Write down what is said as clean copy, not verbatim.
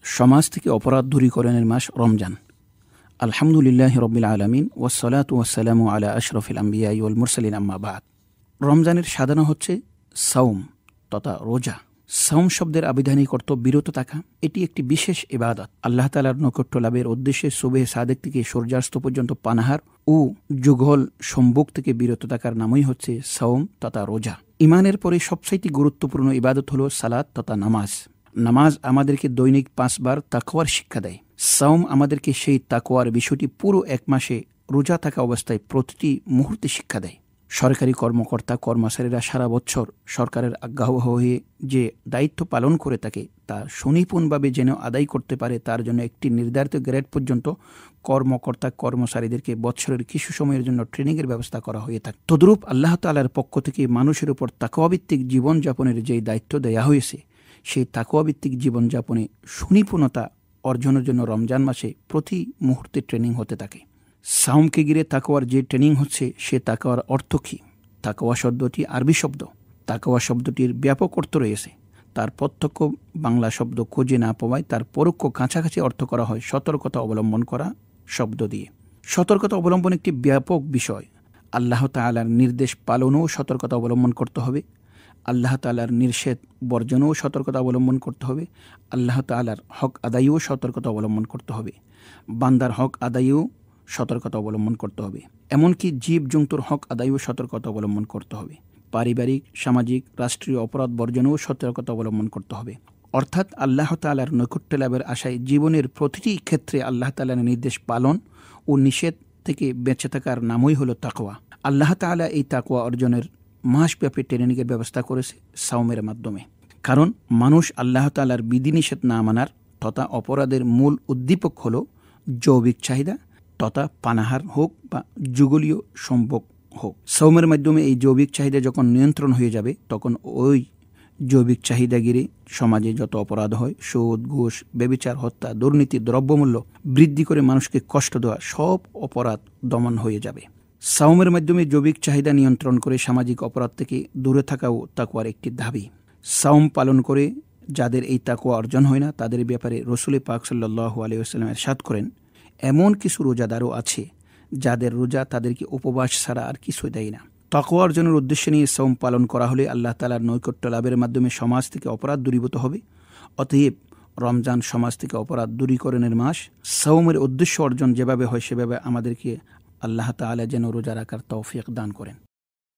সমাজ থেকে অপরাধ দূরীকরণের মাস রমজান। আলহামদুলিল্লাহি রাব্বিল আলামিন ওয়াসসালাতু ওয়াসসালামু আলা আশরাফিল আমবিয়া ওয়াল মুরসালিন আম্মা বাদ। রমজানের সাধনা হচ্ছে সাওম তথা রোজা। সাওম শব্দের আবিধানিক অর্থ বিরত থাকা। এটি একটি বিশেষ ইবাদত। আল্লাহ তাআলার নৈকট্য লাভের উদ্দেশ্যে সুবহে সাদেক থেকে সূর্যাস্ত পর্যন্ত পানাহার ও যুগল সম্ভোগ থেকে বিরত থাকার নামই হচ্ছে সাওম তথা রোজা। ইমানের পরে সবচাইতে গুরুত্বপূর্ণ ইবাদত হলো সালাত তথা নামাজ। নামাজ আমাদেরকে দৈনিক 5 বার তাকওয়ার শিক্ষা দেয়। সাওম আমাদেরকে সেই তাকওয়ার বিষয়টি পুরো এক মাসে রোজা থাকা অবস্থায় প্রতিটি মুহূর্তে শিক্ষা দেয়। সরকারি কর্মকর্তা কর্মচারীরা সারা বছর সরকারের আজ্ঞাবহ হয়ে যে দায়িত্ব পালন করে থাকে তা সুনিপুণভাবে যেন আদায় করতে পারে, তার জন্য একটি নির্ধারিত গ্রেড পর্যন্ত কর্মকর্তা কর্মচারীদেরকে বছরের কিছু সময়ের জন্য ট্রেনিংয়ের ব্যবস্থা করা হয়ে থাকে। তদ্রূপ আল্লাহ তাআলার পক্ষ থেকে মানুষের উপর তাকওয়াভিত্তিক জীবনযাপনের যেই দায়িত্ব দেয়া হয়েছে, সেই তাকওয়াভিত্তিক জীবনযাপনে সুনিপুণতা অর্জনের জন্য রমজান মাসে প্রতি মুহূর্তে ট্রেনিং হতে থাকে। সাওমকে ঘিরে তাকওয়ার যে ট্রেনিং হচ্ছে, সে তাকওয়ার অর্থ কী? তাকওয়া শব্দটি আরবি শব্দ। তাকওয়া শব্দটির ব্যাপক অর্থ রয়েছে। তার প্রত্যক্ষ বাংলা শব্দ খুঁজে না পাওয়ায় তার পরোক্ষ কাছাকাছি অর্থ করা হয় সতর্কতা অবলম্বন করা শব্দ দিয়ে। সতর্কতা অবলম্বন একটি ব্যাপক বিষয়। আল্লাহ তাআলার নির্দেশ পালনেও সতর্কতা অবলম্বন করতে হবে। আল্লাহ তাআলার নিষেধ বর্জনেও সতর্কতা অবলম্বন করতে হবে। আল্লাহ তাআলার হক আদায়েও সতর্কতা অবলম্বন করতে হবে। বান্দার হক আদায়েও সতর্কতা অবলম্বন করতে হবে। এমনকি জীবজন্তুর হক আদায়েও সতর্কতা অবলম্বন করতে হবে। পারিবারিক, সামাজিক, রাষ্ট্রীয় অপরাধ বর্জনেও সতর্কতা অবলম্বন করতে হবে। অর্থাৎ আল্লাহ তাআলার নৈকট্য লাভের আশায় জীবনের প্রতিটি ক্ষেত্রে আল্লাহ তাআলার নির্দেশ পালন ও নিষেধ থেকে বেঁচে থাকার নামই হলো তাকওয়া। আল্লাহ তাআলা এই তাকওয়া অর্জনের মাসব্যাপী ট্রেনিংয়ের ব্যবস্থা করেছে সাওমের মাধ্যমে। কারণ মানুষ আল্লাহ তাআলার বিধিনিষেধ না মানার তথা অপরাধের মূল উদ্দীপক হল যৌবিক চাহিদা তথা পানাহার হোক বা যুগলীয় সম্ভোগ হোক। সাওমের মাধ্যমে এই যৌবিক চাহিদা যখন নিয়ন্ত্রণ হয়ে যাবে, তখন ওই যৌবিক চাহিদা ঘিরে সমাজে যত অপরাধ হয়, সুদ, ঘুষ, ব্যভিচার, হত্যা, দুর্নীতি, দ্রব্যমূল্য বৃদ্ধি করে মানুষকে কষ্ট দেওয়া, সব অপরাধ দমন হয়ে যাবে। সাওমের মাধ্যমে যৌবিক চাহিদা নিয়ন্ত্রণ করে সামাজিক অপরাধ থেকে দূরে থাকাও তাকওয়ার একটি দাবি। সাওম পালন করে যাদের এই তাকওয়া অর্জন হয় না, তাদের ব্যাপারে রাসূল পাক সাল্লাল্লাহু আলাইহি ওয়াসাল্লাম ইরশাদ করেন, এমন কিছু রোজাদারও আছে যাদের রোজা তাদেরকে উপবাস ছাড়া আর কিছু দেয় না। তাকওয়া অর্জনের উদ্দেশ্য নিয়ে সাওম পালন করা হলে আল্লাহ তাআলার নৈকট্য লাভের মাধ্যমে সমাজ থেকে অপরাধ দূরীভূত হবে। অতএব রমজান সমাজ থেকে অপরাধ দূরীকরণের মাস। সাওমের উদ্দেশ্য অর্জন যেভাবে হয় সেভাবে আমাদেরকে আল্লাহ তাআলা যেন রোজা রাখার তৌফিক দান করেন।